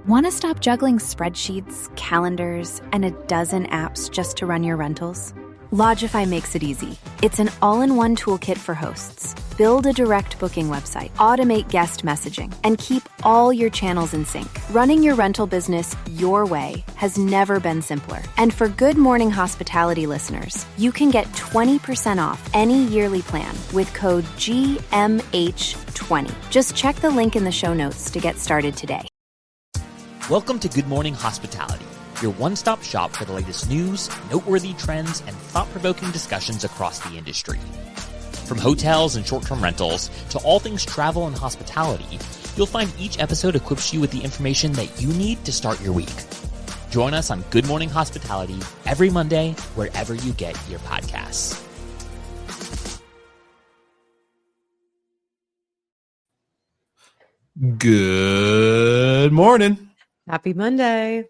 Want to stop juggling spreadsheets, calendars, and a dozen apps just to run your rentals? Lodgify makes it easy. It's an all-in-one toolkit for hosts. Build a direct booking website, automate guest messaging, and keep all your channels in sync. Running your rental business your way has never been simpler. And for Good Morning Hospitality listeners, you can get 20% off any yearly plan with code GMH20. Just check the link in the show notes to get started today. Welcome to Good Morning Hospitality, your one-stop shop for the latest news, noteworthy trends, and thought-provoking discussions across the industry. From hotels and short-term rentals to all things travel and hospitality, you'll find each episode equips you with the information that you need to start your week. Join us on Good Morning Hospitality every Monday, wherever you get your podcasts. Good morning. Happy Monday.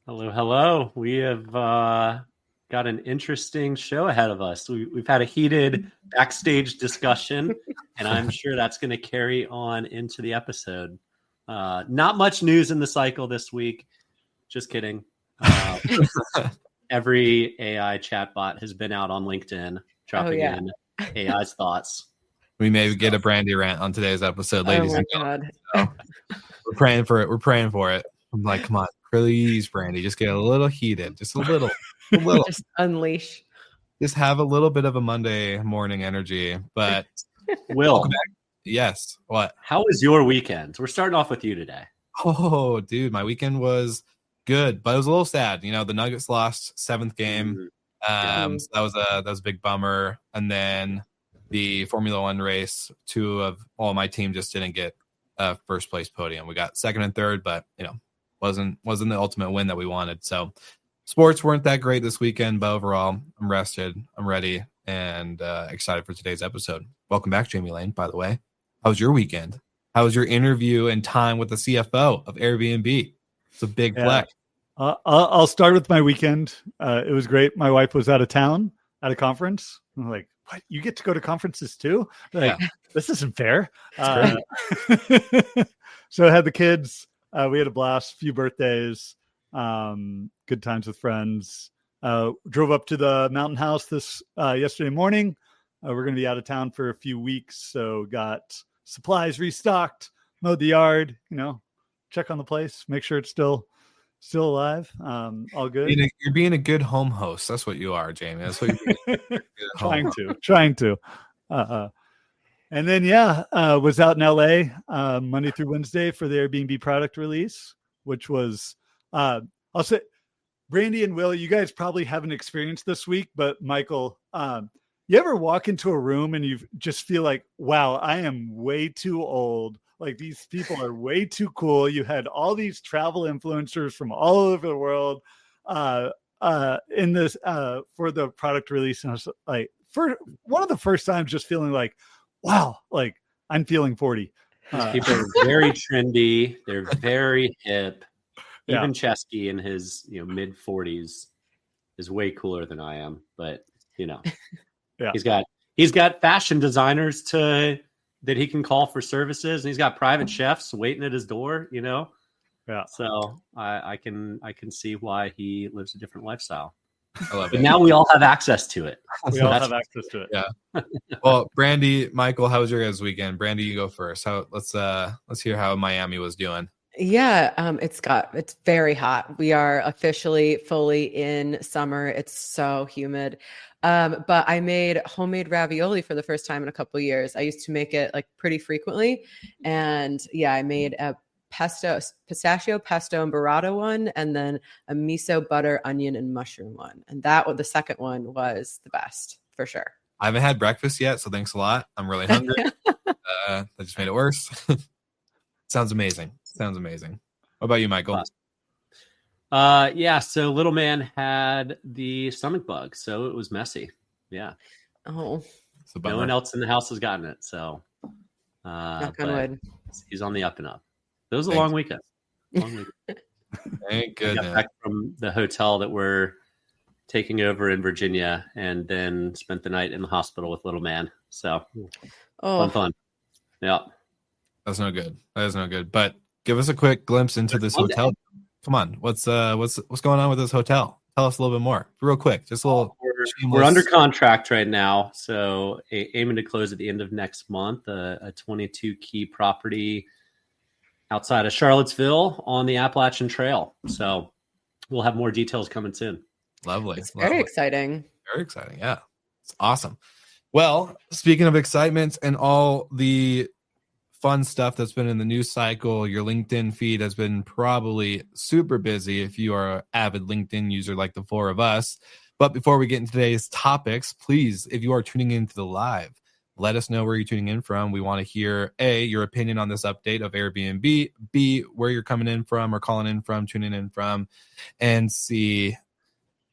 Hello, hello. We have got an interesting show ahead of us. We've had a heated backstage discussion, and I'm sure that's going to carry on into the episode. Not much news in the cycle this week. Just kidding. Every AI chatbot has been out on LinkedIn dropping in AI's thoughts. We may get a Brandy rant on today's episode, ladies and gentlemen. So we're praying for it. We're praying for it. I'm like, come on, please, Brandy, just get a little heated, just a little. Just unleash. Just have a little bit of a Monday morning energy. But Will, yes, what? How was your weekend? We're starting off with you today. Oh, dude, my weekend was good, but it was a little sad. You know, the Nuggets lost 7th game. So that was a big bummer. And then the Formula One race, two of all my team just didn't get a first place podium. We got second and third, but wasn't the ultimate win that we wanted. So sports weren't that great this weekend, but overall I'm rested, I'm ready, and excited for today's episode. Welcome back, Jamie Lane, by the way. How was your weekend? How was your interview and time with the CFO of Airbnb? It's a big flex. I'll start with my weekend. It was great. My wife was out of town at a conference. I'm like, what? You get to go to conferences too? Like, this isn't fair. So I had the kids. We had a blast, few birthdays, good times with friends. Drove up to the Mountain House yesterday morning. We're going to be out of town for a few weeks, so got supplies restocked, mowed the yard, check on the place, make sure it's still alive. All good. You're being a good home host. That's what you are, Jamie. That's what you're trying to. And then, was out in LA Monday through Wednesday for the Airbnb product release, which was, I'll say, Brandy and Will, you guys probably haven't experienced this week, but Michael, you ever walk into a room and you just feel like, wow, I am way too old. Like, these people are way too cool. You had all these travel influencers from all over the world in this for the product release. And I was like, for one of the first times, just feeling like, wow, like I'm feeling 40. People are very trendy. They're very hip. Even Chesky in his mid 40s is way cooler than I am. But he's got fashion designers that he can call for services, and he's got private chefs waiting at his door. So I can see why he lives a different lifestyle. I love but it. Now we all have access to it. Have access to it. Yeah. Well, Brandy, Michael, how was your guys' weekend? Brandy, you go first. Let's hear how Miami was doing. Yeah, it's very hot. We are officially fully in summer. It's so humid. But I made homemade ravioli for the first time in a couple of years. I used to make it like pretty frequently. And I made a pistachio pesto and burrata one, and then a miso butter, onion, and mushroom one. And the second one was the best for sure. I haven't had breakfast yet, so thanks a lot. I'm really hungry. That just made it worse. Sounds amazing. What about you, Michael? So little man had the stomach bug, so it was messy. Yeah. Oh. No one else in the house has gotten it, so knock on wood. He's on the up and up. It was a long weekend. Thank goodness. We got back from the hotel that we're taking over in Virginia, and then spent the night in the hospital with little man. So fun. Yeah. That's no good. That is no good. But give us a quick glimpse into this Monday. hotel. Come on, what's going on with this hotel? Tell us a little bit more, real quick. Just a little. We're under contract right now, so aiming to close at the end of next month. A 22 key property outside of Charlottesville on the Appalachian Trail. So we'll have more details coming soon. Lovely. It's very exciting. Very exciting. Yeah, it's awesome. Well, speaking of excitement and all the fun stuff that's been in the news cycle, your LinkedIn feed has been probably super busy if you are an avid LinkedIn user like the four of us. But before we get into today's topics, please, if you are tuning into the live, let us know where you're tuning in from. We want to hear, A, your opinion on this update of Airbnb, B, where you're coming in from or calling in from, tuning in from, and C,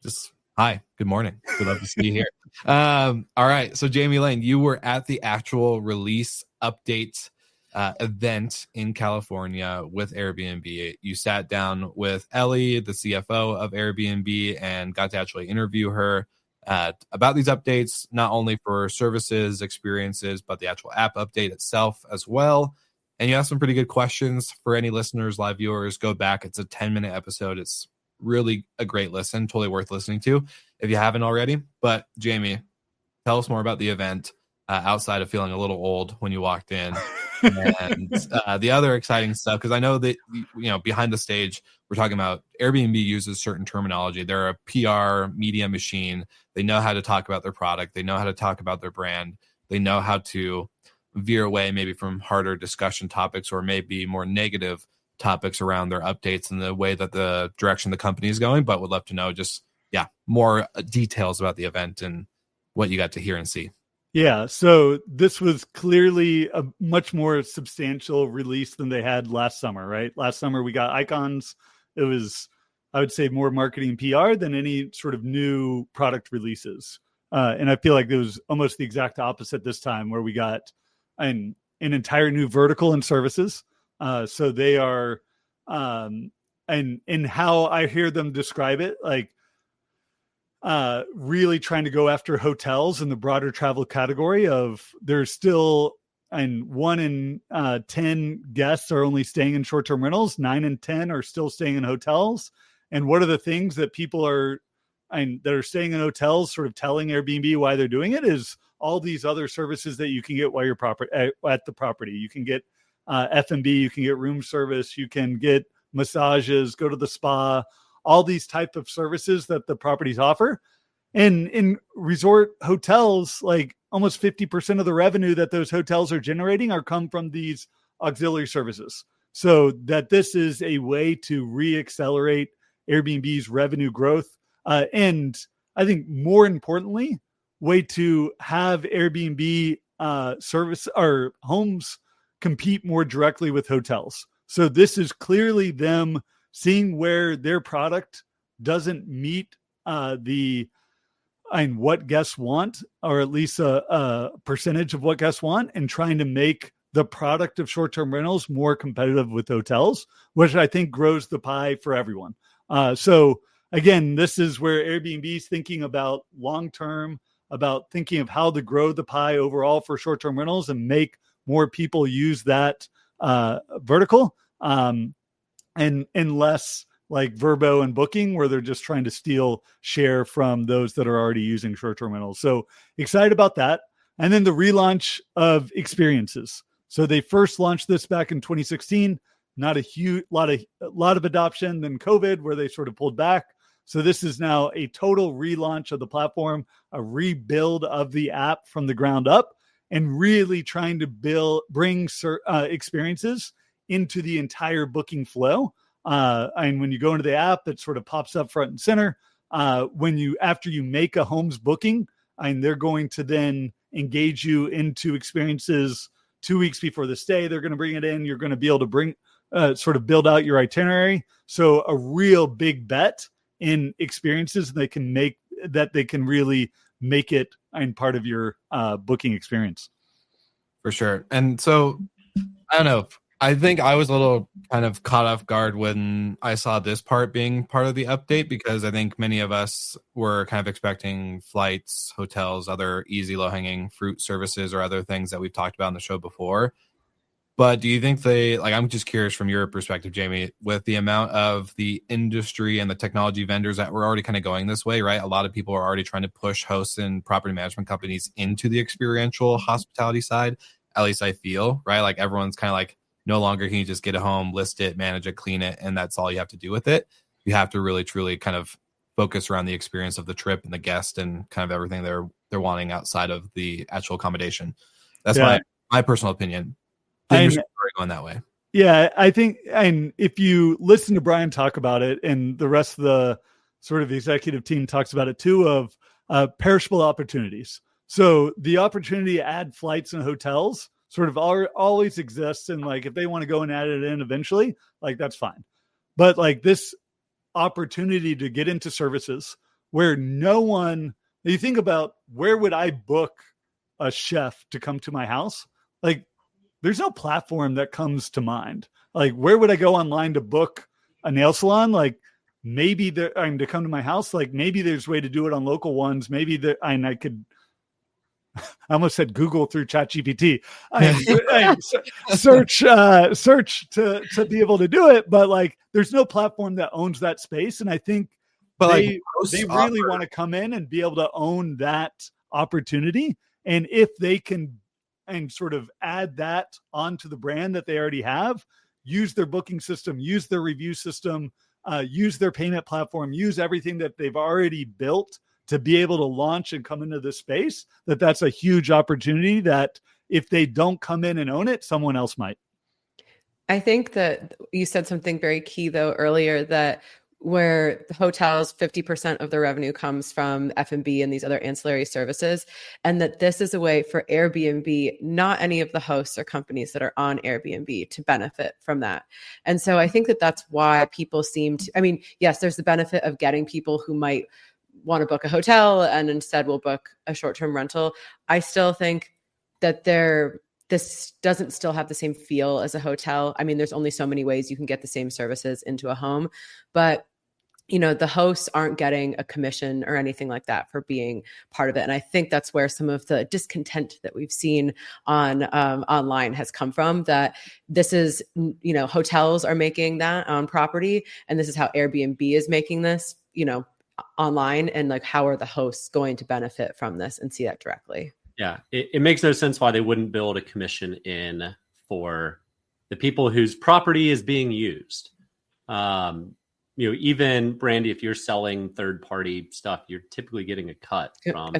just hi, good morning. We'd love to see you here. All right. So Jamie Lane, you were at the actual release update event in California with Airbnb. You sat down with Ellie, the CFO of Airbnb, and got to actually interview her about these updates, not only for services, experiences, but the actual app update itself as well. And you asked some pretty good questions. For any listeners, live viewers, go back. It's a 10-minute episode. It's really a great listen, totally worth listening to if you haven't already. But Jamie, tell us more about the event outside of feeling a little old when you walked in. And the other exciting stuff, because I know that, behind the stage, we're talking about Airbnb uses certain terminology. They're a PR media machine. They know how to talk about their product. They know how to talk about their brand. They know how to veer away maybe from harder discussion topics or maybe more negative topics around their updates and the way that the direction the company is going. But would love to know just, more details about the event and what you got to hear and see. Yeah, so this was clearly a much more substantial release than they had last summer, right? Last summer we got icons. It was, I would say, more marketing PR than any sort of new product releases. And I feel like it was almost the exact opposite this time, where we got an entire new vertical and services. So they are, and in how I hear them describe it, like, really trying to go after hotels in the broader travel category of there's still, and 1 in 10 guests are only staying in short-term rentals. 9 in 10 are still staying in hotels. And what are the things that people are, that are staying in hotels sort of telling Airbnb why they're doing it is all these other services that you can get while you're at the property. You can get F&B, you can get room service, you can get massages, go to the spa, all these type of services that the properties offer. And in resort hotels, like almost 50% of the revenue that those hotels are generating come from these auxiliary services. So that this is a way to re-accelerate Airbnb's revenue growth. And I think more importantly, way to have Airbnb service or homes compete more directly with hotels. So this is clearly them seeing where their product doesn't meet what guests want, or at least a percentage of what guests want, and trying to make the product of short-term rentals more competitive with hotels, which I think grows the pie for everyone. So again, this is where Airbnb is thinking about long-term, about thinking of how to grow the pie overall for short-term rentals and make more people use that vertical. And less like Vrbo and Booking, where they're just trying to steal share from those that are already using short-term rentals. So excited about that. And then the relaunch of experiences. So they first launched this back in 2016. Not a huge lot of adoption. Then COVID, where they sort of pulled back. So this is now a total relaunch of the platform, a rebuild of the app from the ground up, and really trying to bring experiences into the entire booking flow. And when you go into the app, it sort of pops up front and center. After you make a home's booking, and they're going to then engage you into experiences 2 weeks before the stay. They're going to bring it in. You're going to be able to sort of build out your itinerary. So a real big bet in experiences they can really make it part of your booking experience. For sure. And so, I don't know. I think I was a little kind of caught off guard when I saw this part being part of the update, because I think many of us were kind of expecting flights, hotels, other easy low-hanging fruit services or other things that we've talked about on the show before. But do you think I'm just curious from your perspective, Jamie, with the amount of the industry and the technology vendors that were already kind of going this way, right? A lot of people are already trying to push hosts and property management companies into the experiential hospitality side. At least I feel, right? Like everyone's kind of like, no longer can you just get a home, list it, manage it, clean it, and that's all you have to do with it. You have to really, truly kind of focus around the experience of the trip and the guest and kind of everything they're wanting outside of the actual accommodation. That's my personal opinion. Going that way. Yeah, I think, and if you listen to Brian talk about it, and the rest of the sort of the executive team talks about it too, of perishable opportunities. So the opportunity to add flights and hotels sort of always exists, and like if they want to go and add it in eventually, like that's fine. But like this opportunity to get into services where you think about, where would I book a chef to come to my house? Like, there's no platform that comes to mind. Like, where would I go online to book a nail salon? Like, maybe to come to my house. Like, maybe there's a way to do it on local ones. Maybe I could. I almost said Google through ChatGPT. Search to be able to do it. But like, there's no platform that owns that space, and I think they really want to come in and be able to own that opportunity. And if they can and sort of add that onto the brand that they already have, use their booking system, use their review system, use their payment platform, use everything that they've already built to be able to launch and come into this space, that's a huge opportunity that if they don't come in and own it, someone else might. I think that you said something very key though earlier, that where the hotels, 50% of their revenue comes from F&B and these other ancillary services, and that this is a way for Airbnb, not any of the hosts or companies that are on Airbnb, to benefit from that. And so I think that that's why people seem to, I mean, yes, there's the benefit of getting people who might want to book a hotel and instead will book a short-term rental. I still think that this doesn't still have the same feel as a hotel. I mean, there's only so many ways you can get the same services into a home, but the hosts aren't getting a commission or anything like that for being part of it. And I think that's where some of the discontent that we've seen on online has come from, that this is, hotels are making that on property, and this is how Airbnb is making this, online, and like, how are the hosts going to benefit from this and see that directly? Yeah, it makes no sense why they wouldn't build a commission in for the people whose property is being used. Even Brandy, if you're selling third-party stuff, you're typically getting a cut from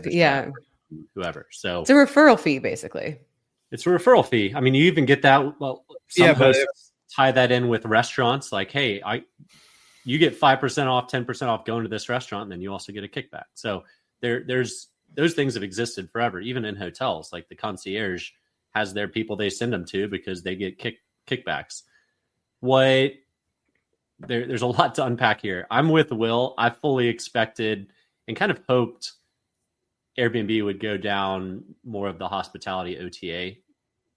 whoever. So it's a referral fee, basically. It's a referral fee. I mean, you even get that. Well, some hosts tie that in with restaurants. Like, hey, you get 5% off, 10% off going to this restaurant, and then you also get a kickback. So there's those things have existed forever, even in hotels. Like the concierge has their people they send them to because they get kickbacks. There's a lot to unpack here. I'm with Will. I fully expected and kind of hoped Airbnb would go down more of the hospitality OTA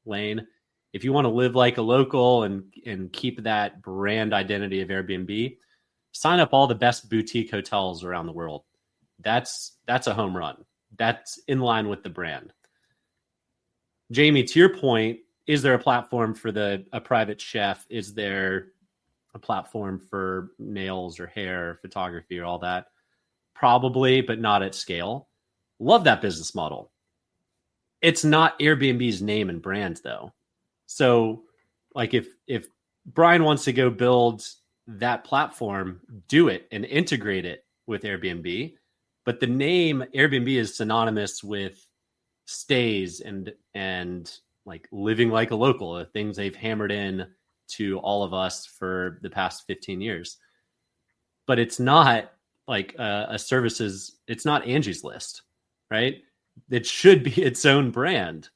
lane. If you want to live like a local and keep that brand identity of Airbnb, sign up all the best boutique hotels around the world. That's a home run. That's in line with the brand. Jamie, to your point, is there a platform for a private chef? Is there a platform for nails or hair, photography, or all that? Probably, but not at scale. Love that business model. It's not Airbnb's name and brand, though. So, like, if Brian wants to go build that platform, do it and integrate it with Airbnb. But the name Airbnb is synonymous with stays and like living like a local, the things they've hammered in to all of us for the past 15 years. But it's not like a services, it's not Angie's List, right? It should be its own brand.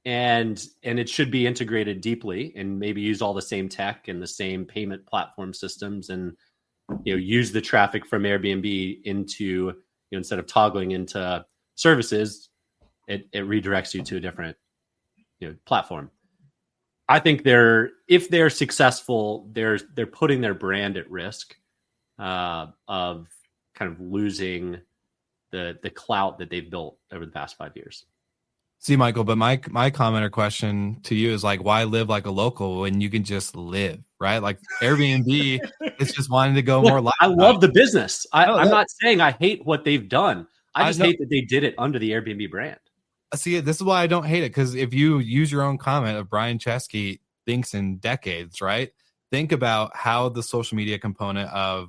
And it should be integrated deeply and maybe use all the same tech and the same payment platform systems, and use the traffic from Airbnb into, instead of toggling into services, it redirects you to a different platform. I think if they're successful, they're putting their brand at risk of kind of losing the clout that they've built over the past 5 years. See, Michael, but my comment or question to you is like, why live like a local when you can just live, right? Like Airbnb is just wanting to go more live. I love the business. I'm not saying I hate what they've done. I just hate that they did it under the Airbnb brand. See, this is why I don't hate it, because if you use your own comment of Brian Chesky thinks in decades, right? Think about how the social media component of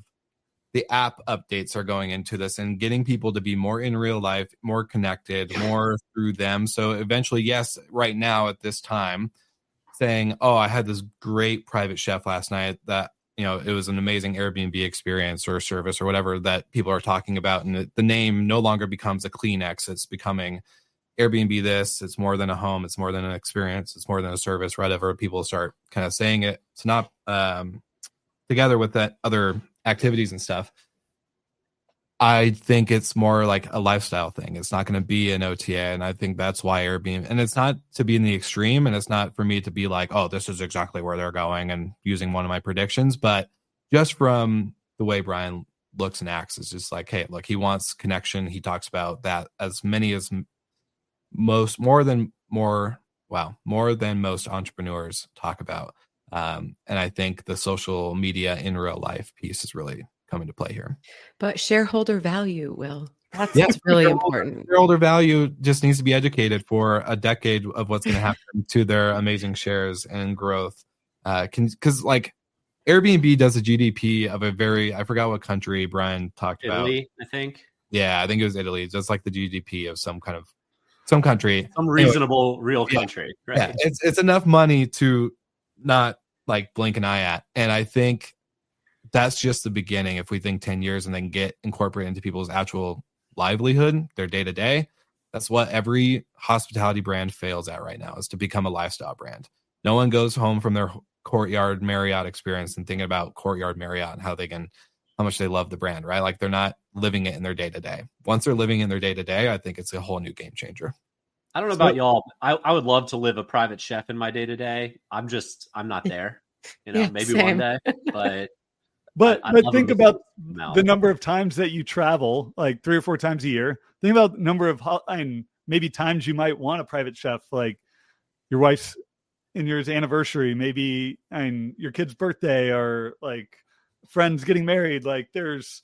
the app updates are going into this and getting people to be more in real life, more connected, more through them. So eventually, yes, right now at this time, saying, oh, I had this great private chef last night that, it was an amazing Airbnb experience or service or whatever that people are talking about. And the name no longer becomes a Kleenex. It's becoming Airbnb this. It's more than a home. It's more than an experience. It's more than a service, whatever. People start kind of saying it. It's not together with that other activities and stuff. I think it's more like a lifestyle thing. It's not going to be an OTA. And I think that's why Airbnb, and it's not to be in the extreme, and it's not for me to be like, oh, this is exactly where they're going and using one of my predictions. But just from the way Brian looks and acts, it's just like, hey, look, he wants connection. He talks about that as many as more than most entrepreneurs talk about. And I think the social media in real life piece is really coming to play here. But shareholder value, Will, that's really important. Shareholder value just needs to be educated for a decade of what's going to happen to their amazing shares and growth. Because like Airbnb does a GDP of I forgot what country Brian talked about. Italy, I think. Yeah, I think it was Italy. It's just like the GDP of some country. Some reasonable real country. Right. Yeah, it's enough money to not like blink an eye at. And I think that's just the beginning. If we think 10 years and then get incorporated into people's actual livelihood, their day to day, that's what every hospitality brand fails at right now, is to become a lifestyle brand. No one goes home from their Courtyard Marriott experience and thinking about Courtyard Marriott and how much they love the brand, right? Like they're not living it in their day to day. Once they're living in their day to day, I think it's a whole new game changer. I don't know about y'all. I would love to live a private chef in my day to day. I'm not there. Maybe same. one day, but. But think about the number of times that you travel, like 3 or 4 times a year. Think about the number of and maybe times you might want a private chef, like your wife's and yours anniversary, maybe and your kid's birthday, or like friends getting married. Like there's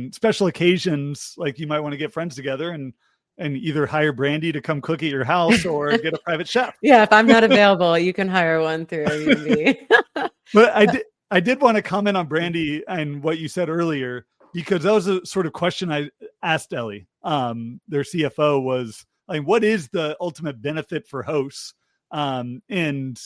special occasions, like you might want to get friends together and either hire Brandy to come cook at your house or get a private chef. Yeah, if I'm not available, you can hire one through Airbnb. But I did want to comment on Brandy and what you said earlier, because that was a sort of question I asked Ellie, their CFO, was like, what is the ultimate benefit for hosts and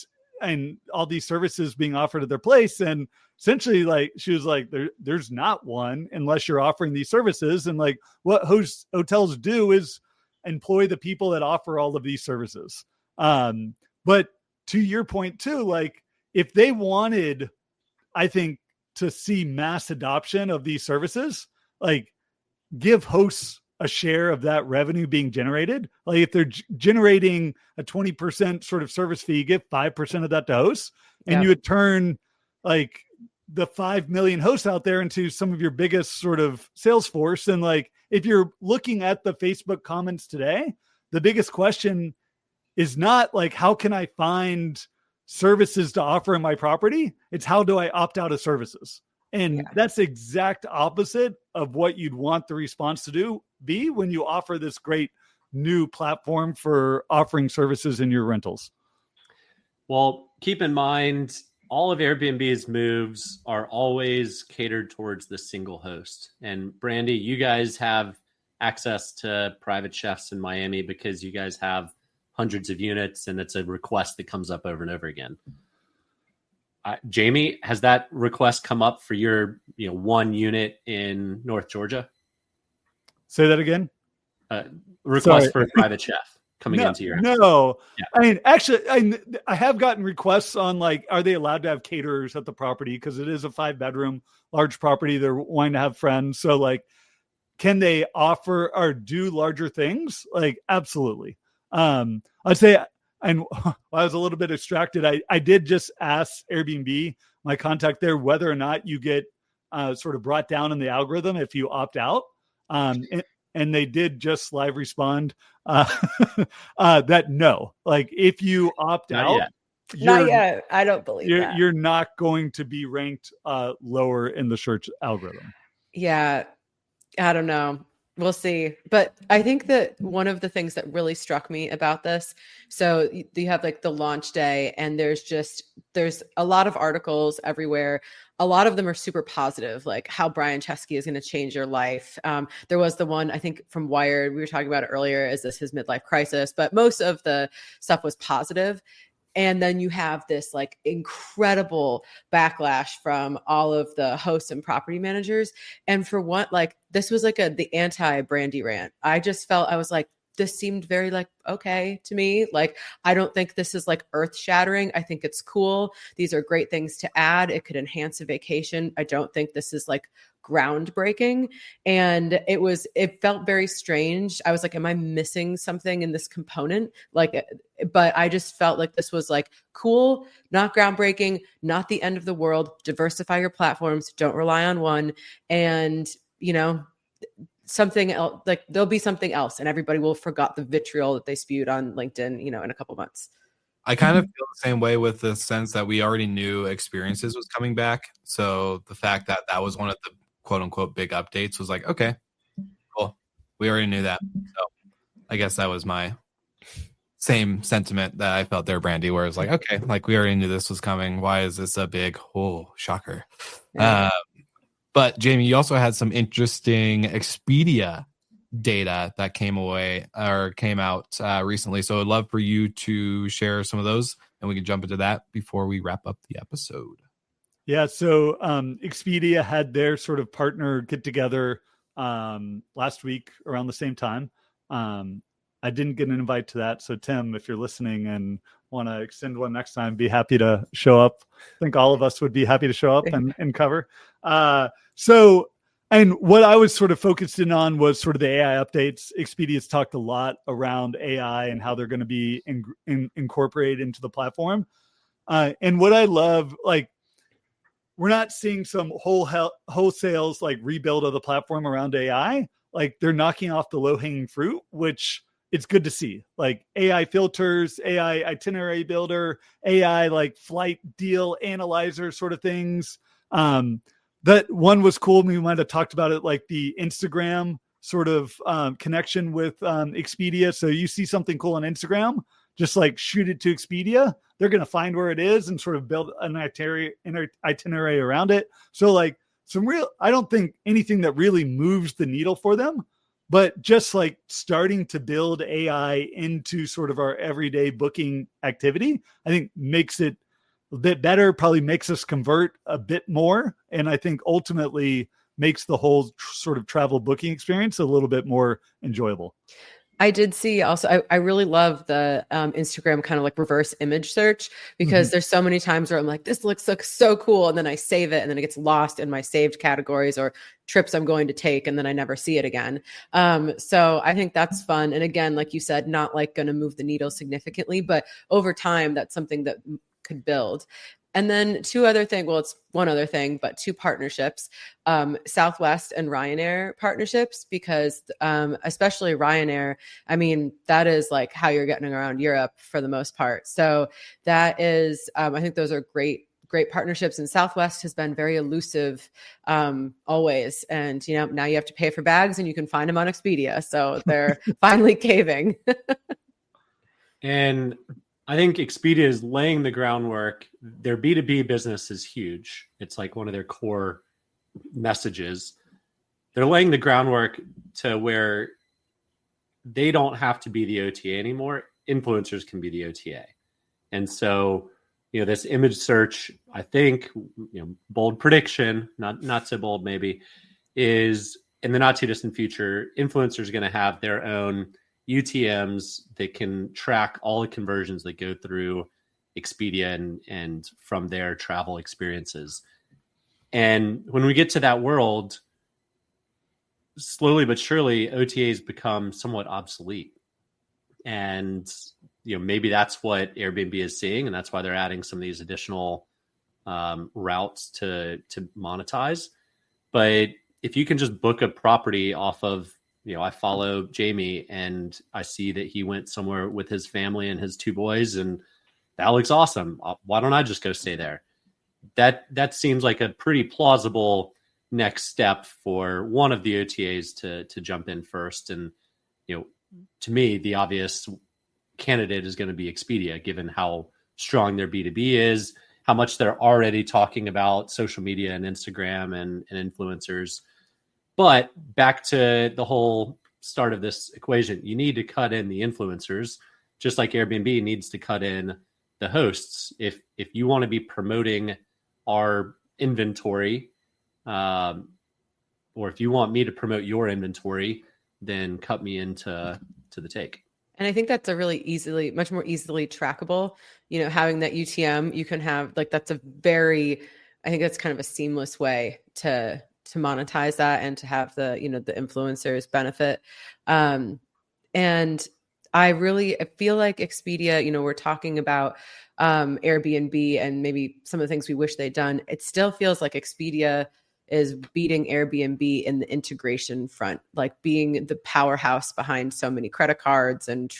all these services being offered at their place? And essentially, like, she was like, there's not one unless you're offering these services. And like what hotels do is employ the people that offer all of these services. But to your point too, like if they wanted, I think, to see mass adoption of these services, like give hosts a share of that revenue being generated. Like if they're generating a 20% sort of service fee, give 5% of that to hosts, and you would turn like the 5 million hosts out there into some of your biggest sort of sales force. And like, if you're looking at the Facebook comments today, the biggest question is not like, how can I find services to offer in my property? It's how do I opt out of services? And that's the exact opposite of what you'd want the response to be when you offer this great new platform for offering services in your rentals. Well, keep in mind, all of Airbnb's moves are always catered towards the single host. And Brandy, you guys have access to private chefs in Miami because you guys have hundreds of units, and it's a request that comes up over and over again. Jamie, has that request come up for your one unit in North Georgia? Say that again. Request for a private chef coming into your house. No. Yeah. I mean, actually, I have gotten requests on like, are they allowed to have caterers at the property? Because it is a 5-bedroom large property. They're wanting to have friends. So like, can they offer or do larger things? Like, absolutely. I'd say, and I was a little bit distracted. I did just ask Airbnb, my contact there, whether or not you get sort of brought down in the algorithm if you opt out. And and they did just live respond that no, like if you opt Not out, yet. Not yet. I don't believe that. You're not going to be ranked lower in the search algorithm. Yeah, I don't know. We'll see. But I think that one of the things that really struck me about this, so you have like the launch day, and there's a lot of articles everywhere. A lot of them are super positive, like how Brian Chesky is going to change your life. There was the one, I think, from Wired. We were talking about it earlier. Is this his midlife crisis? But most of the stuff was positive. And then you have this like incredible backlash from all of the hosts and property managers. And for what, like, this was like the anti-Brandy rant. I just felt, I was like, this seemed very like, okay to me. Like, I don't think this is like earth shattering. I think it's cool. These are great things to add. It could enhance a vacation. I don't think this is like groundbreaking. And it felt very strange. I was like, am I missing something in this component? Like, but I just felt like this was like cool, not groundbreaking, not the end of the world. Diversify your platforms. Don't rely on one. And, something else, like there'll be something else, and everybody will forgot the vitriol that they spewed on LinkedIn, in a couple months. I kind of feel the same way with the sense that we already knew Experiences was coming back. So the fact that that was one of the quote unquote big updates was like, okay, cool. We already knew that. So I guess that was my same sentiment that I felt there, Brandy, where it's like, okay, like we already knew this was coming. Why is this a big, shocker? Yeah. But Jamie, you also had some interesting Expedia data that came out recently. So I'd love for you to share some of those, and we can jump into that before we wrap up the episode. Yeah. So Expedia had their sort of partner get together last week around the same time. I didn't get an invite to that. So Tim, if you're listening and want to extend one next time, be happy to show up. I think all of us would be happy to show up and cover. And what I was sort of focused in on was sort of the AI updates. Expedia's talked a lot around AI and how they're going to be incorporated into the platform. And what I love, like, we're not seeing some wholesales like rebuild of the platform around AI. Like, they're knocking off the low-hanging fruit, which it's good to see. Like AI filters, AI itinerary builder, AI like flight deal analyzer sort of things. That one was cool. We might have talked about it, like the Instagram sort of connection with Expedia. So you see something cool on Instagram, just like shoot it to Expedia. They're going to find where it is and sort of build an itinerary around it. So like I don't think anything that really moves the needle for them, but just like starting to build AI into sort of our everyday booking activity, I think makes it a bit better, probably makes us convert a bit more. And I think ultimately makes the whole sort of travel booking experience a little bit more enjoyable. I did see also, I really love the Instagram kind of like reverse image search, because there's so many times where I'm like, this looks so cool. And then I save it and then it gets lost in my saved categories or trips I'm going to take. And then I never see it again. So I think that's fun. And again, like you said, not like going to move the needle significantly, but over time, that's something that could build. And then two partnerships, Southwest and Ryanair partnerships, because especially Ryanair, I mean, that is like how you're getting around Europe for the most part. So that is, I think those are great partnerships. And Southwest has been very elusive always. And, now you have to pay for bags and you can find them on Expedia. So they're finally caving. And I think Expedia is laying the groundwork. Their B2B business is huge. It's like one of their core messages. They're laying the groundwork to where they don't have to be the OTA anymore. Influencers can be the OTA. And so, this image search, I think, bold prediction, not so bold maybe, is in the not too distant future, influencers are going to have their own UTMs that can track all the conversions that go through Expedia and from their travel experiences. And when we get to that world, slowly but surely, OTAs become somewhat obsolete. And maybe that's what Airbnb is seeing, and that's why they're adding some of these additional routes to monetize. But if you can just book a property off of I follow Jamie and I see that he went somewhere with his family and his 2 boys, and that looks awesome. Why don't I just go stay there? That seems like a pretty plausible next step for one of the OTAs to jump in first. And, to me, the obvious candidate is going to be Expedia, given how strong their B2B is, how much they're already talking about social media and Instagram and influencers. But back to the whole start of this equation, you need to cut in the influencers, just like Airbnb needs to cut in the hosts. If you want to be promoting our inventory, or if you want me to promote your inventory, then cut me into the take. And I think that's a really much more easily trackable, having that UTM, you can have I think that's kind of a seamless way to monetize that and to have the influencers benefit. And I feel like Expedia, we're talking about Airbnb and maybe some of the things we wish they'd done. It still feels like Expedia is beating Airbnb in the integration front, like being the powerhouse behind so many credit cards and,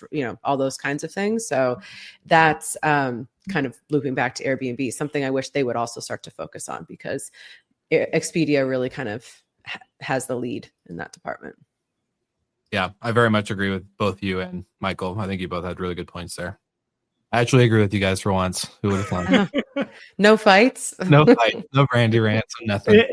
all those kinds of things. So that's kind of looping back to Airbnb, something I wish they would also start to focus on, because Expedia really kind of has the lead in that department. Yeah, I very much agree with both you and Michael. I think you both had really good points there. I actually agree with you guys for once. Who would have thought? No fights. No fight. No Brandy rants. Nothing.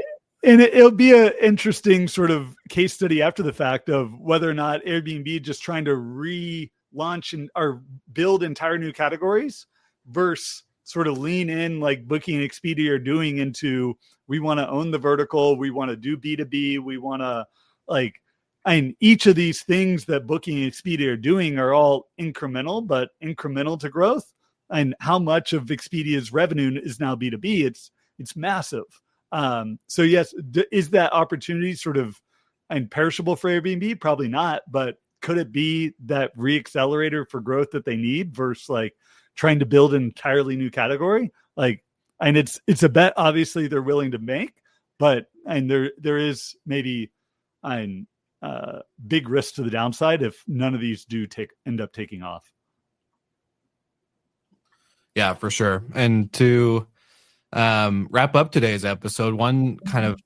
And it'll be an interesting sort of case study after the fact of whether or not Airbnb just trying to relaunch or build entire new categories versus sort of lean in like Booking and Expedia are doing into, we want to own the vertical. We want to do B2B. We want to each of these things that Booking and Expedia are doing are all incremental, but incremental to growth. And how much of Expedia's revenue is now B2B? It's massive. So yes, is that opportunity sort of perishable for Airbnb? Probably not, but could it be that re-accelerator for growth that they need versus trying to build an entirely new category? And it's a bet obviously they're willing to make, but there is maybe big risk to the downside if none of these do end up taking off. Yeah, for sure. And to wrap up today's episode, one kind of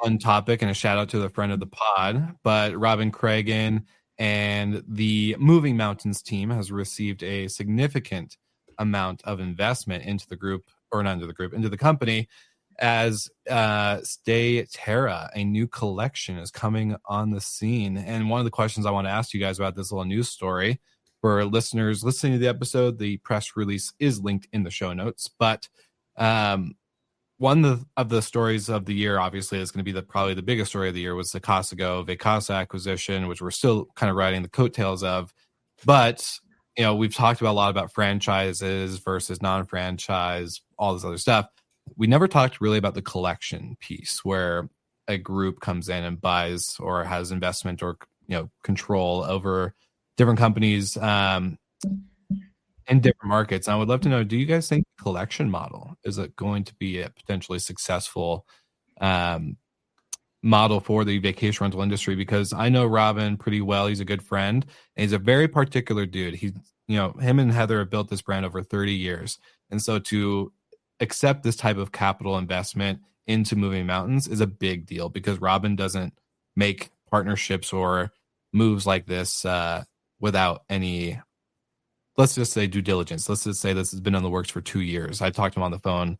fun topic and a shout out to the friend of the pod, but Robin Cragen and the Moving Mountains team has received a significant amount of investment into the group, or not into the group, into the company, as Stay Terra, a new collection, is coming on the scene. And one of the questions I want to ask you guys about this little news story, for listeners listening to the episode, the press release is linked in the show notes, but one of the stories of the year, obviously, is going to be probably the biggest story of the year, was the Vacasa acquisition, which we're still kind of riding the coattails of. But, we've talked about a lot about franchises versus non-franchise, all this other stuff. We never talked really about the collection piece, where a group comes in and buys or has investment or, control over different companies in different markets. And I would love to know, do you guys think the collection model is it going to be a potentially successful model for the vacation rental industry? Because I know Robin pretty well. He's a good friend, and he's a very particular dude. He's, him and Heather have built this brand over 30 years. And so to accept this type of capital investment into Moving Mountains is a big deal, because Robin doesn't make partnerships or moves like this without any, let's just say, due diligence. Let's just say this has been in the works for 2 years. I talked to him on the phone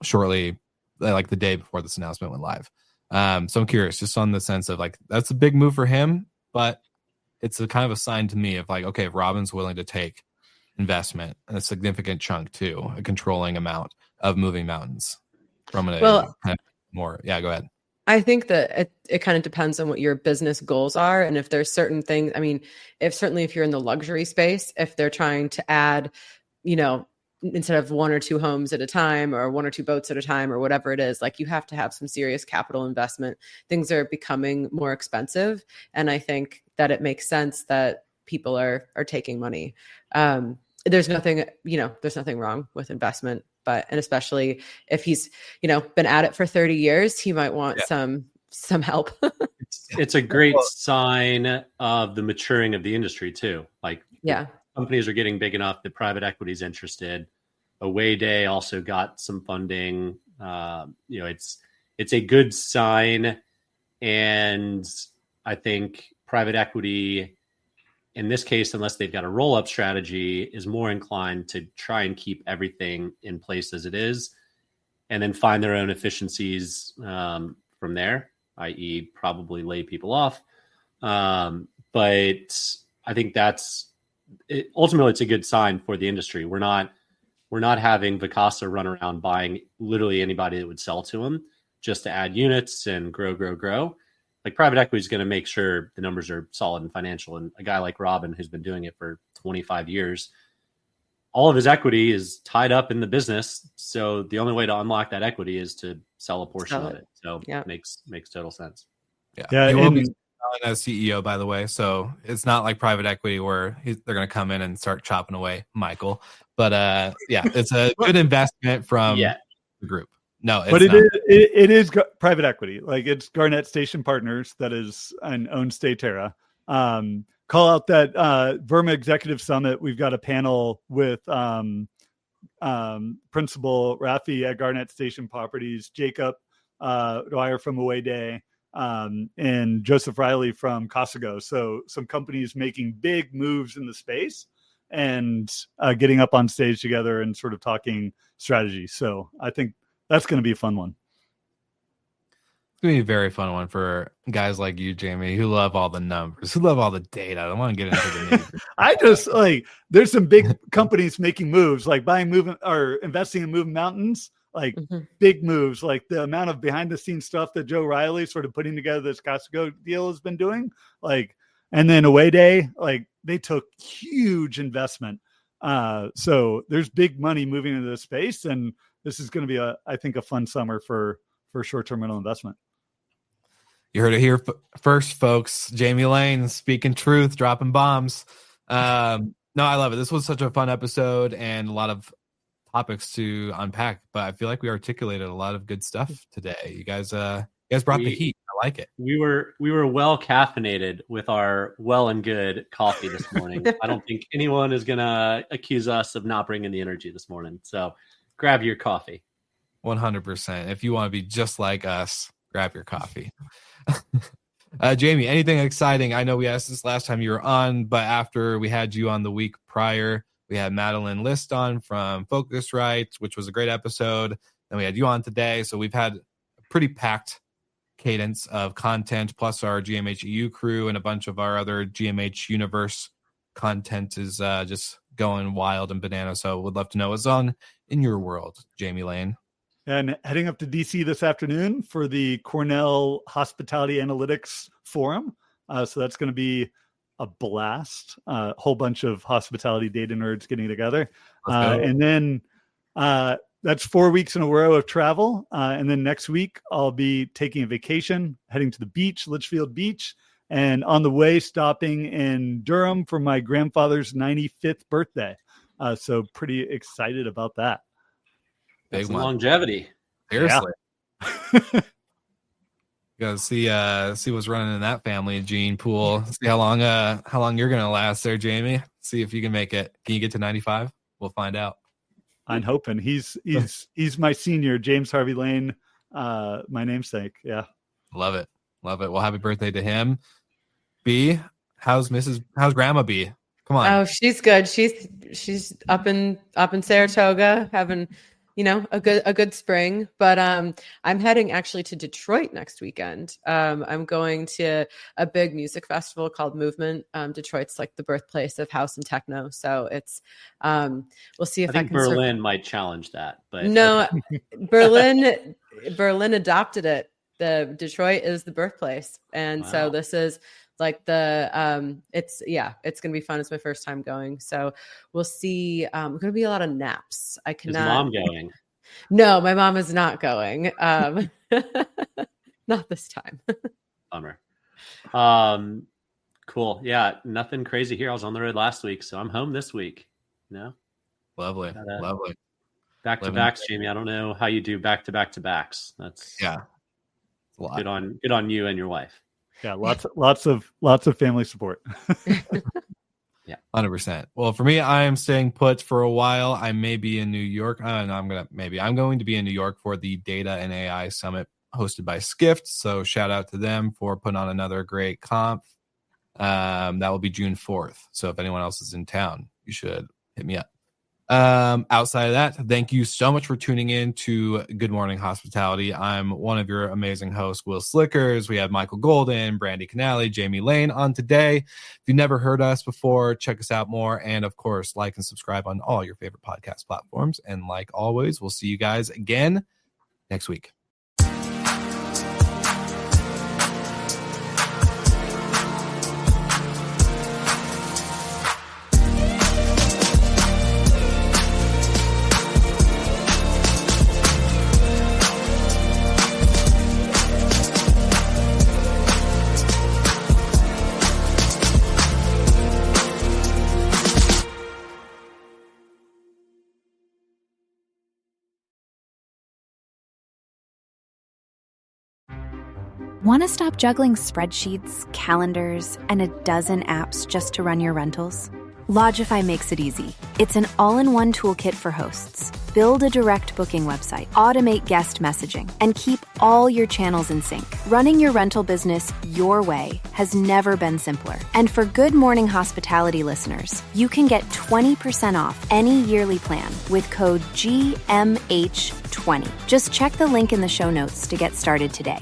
shortly, the day before this announcement went live. So I'm curious, just on the sense of that's a big move for him, but it's a kind of a sign to me of okay, if Robin's willing to take investment, and a significant chunk too, a controlling amount of Moving Mountains from more. Yeah, go ahead. I think that it kind of depends on what your business goals are. And if there's certain things, if you're in the luxury space, if they're trying to add, instead of 1 or 2 homes at a time or 1 or 2 boats at a time or whatever it is, you have to have some serious capital investment. Things are becoming more expensive. And I think that it makes sense that people are taking money. There's nothing wrong with investment, and especially if he's, been at it for 30 years, he might want some help. it's a great sign of the maturing of the industry too. Like, companies are getting big enough that private equity is interested. Away Day also got some funding. It's a good sign, and I think private equity, in this case, unless they've got a roll-up strategy, is more inclined to try and keep everything in place as it is, and then find their own efficiencies from there, i.e. probably lay people off. But I think ultimately it's a good sign for the industry. We're not having Vacasa run around buying literally anybody that would sell to them just to add units and grow. Like, private equity is going to make sure the numbers are solid and financial. And a guy like Robin, who's been doing it for 25 years, all of his equity is tied up in the business. So the only way to unlock that equity is to sell a portion of it. So it makes total sense. Yeah. He will be selling as CEO, by the way. So it's not like private equity where they're going to come in and start chopping away Michael. But it's a good investment from the group. No, it's not. It is private equity. Like, it's Garnett Station Partners that is and owns Stayterra. Call out that Verma Executive Summit. We've got a panel with Principal Rafi at Garnett Station Properties, Jacob Dwyer from Away Day, and Joseph Riley from Casago. So some companies making big moves in the space and getting up on stage together and sort of talking strategy. So I think that's going to be a fun one. It's going to be a very fun one for guys like you, Jamie, who love all the numbers, who love all the data. I don't want to get into the nitty-gritty. I just there's some big companies making moves, like buying movement or investing in Moving Mountains, like big moves, like the amount of behind the scenes stuff that Joe Riley sort of putting together this Casago deal has been doing. And then Away Day, they took huge investment. So there's big money moving into this space, and this is going to be I think a fun summer for short-term rental investment. You heard it here first, folks. Jamie Lane speaking truth, dropping bombs. No, I love it. This was such a fun episode and a lot of topics to unpack, but I feel like we articulated a lot of good stuff today. You guys brought the heat. I like it. We were well caffeinated with our well and good coffee this morning. I don't think anyone is going to accuse us of not bringing the energy this morning. So grab your coffee. 100%. If you want to be just like us, grab your coffee. Jamie, anything exciting? I know we asked this last time you were on, but after we had you on the week prior, we had Madeline List on from Focusrite, which was a great episode. Then we had you on today. So we've had a pretty packed cadence of content, plus our GMH EU crew and a bunch of our other GMH universe content is just going wild and banana. So would love to know what's on in your world, Jamie Lane. And heading up to DC this afternoon for the Cornell Hospitality Analytics Forum. So that's going to be a blast. A whole bunch of hospitality data nerds getting together. And then that's 4 weeks in a row of travel. And then next week, I'll be taking a vacation, heading to the beach, Litchfield Beach. And on the way, stopping in Durham for my grandfather's 95th birthday. So pretty excited about that. Big longevity. Seriously. Yeah. You gotta see what's running in that family gene pool. See how long you're gonna last there, Jamie. See if you can make it. Can you get to 95? We'll find out. I'm hoping. He's my senior, James Harvey Lane, my namesake. Yeah. Love it. Well, happy birthday to him. B, how's Grandma B? Come on. Oh, she's good. She's up in Saratoga having a good spring, but I'm heading actually to Detroit next weekend. I'm going to a big music festival called Movement. Detroit's like the birthplace of house and techno, so it's we'll see if I think Berlin might challenge that, but no, Berlin adopted it. The Detroit is the birthplace, and so this is like it's gonna be fun. It's my first time going, so we'll see. Gonna be a lot of naps. I cannot. Is mom going? No, my mom is not going. Not this time. Bummer. Cool. Yeah, nothing crazy here. I was on the road last week, so I'm home this week. Lovely. Back to backs, Jamie. I don't know how you do back to backs. That's a lot. Good on you and your wife. Yeah, lots of family support. Yeah, 100%. Well, for me, I am staying put for a while. I may be in New York. I'm going to be in New York for the Data and AI Summit hosted by Skift. So shout out to them for putting on another great conf. That will be June 4th. So if anyone else is in town, you should hit me up. Outside of that, thank you so much for tuning in to Good Morning Hospitality. I'm one of your amazing hosts, Will Slickers. We have Michael Golden, Brandy Canali, Jamie Lane on today. If you've never heard us before, check us out more. And of course, like and subscribe on all your favorite podcast platforms. And like always, we'll see you guys again next week. Want to stop juggling spreadsheets, calendars, and a dozen apps just to run your rentals? Logify makes it easy. It's an all-in-one toolkit for hosts. Build a direct booking website, automate guest messaging, and keep all your channels in sync. Running your rental business your way has never been simpler. And for Good Morning Hospitality listeners, you can get 20% off any yearly plan with code GMH20. Just check the link in the show notes to get started today.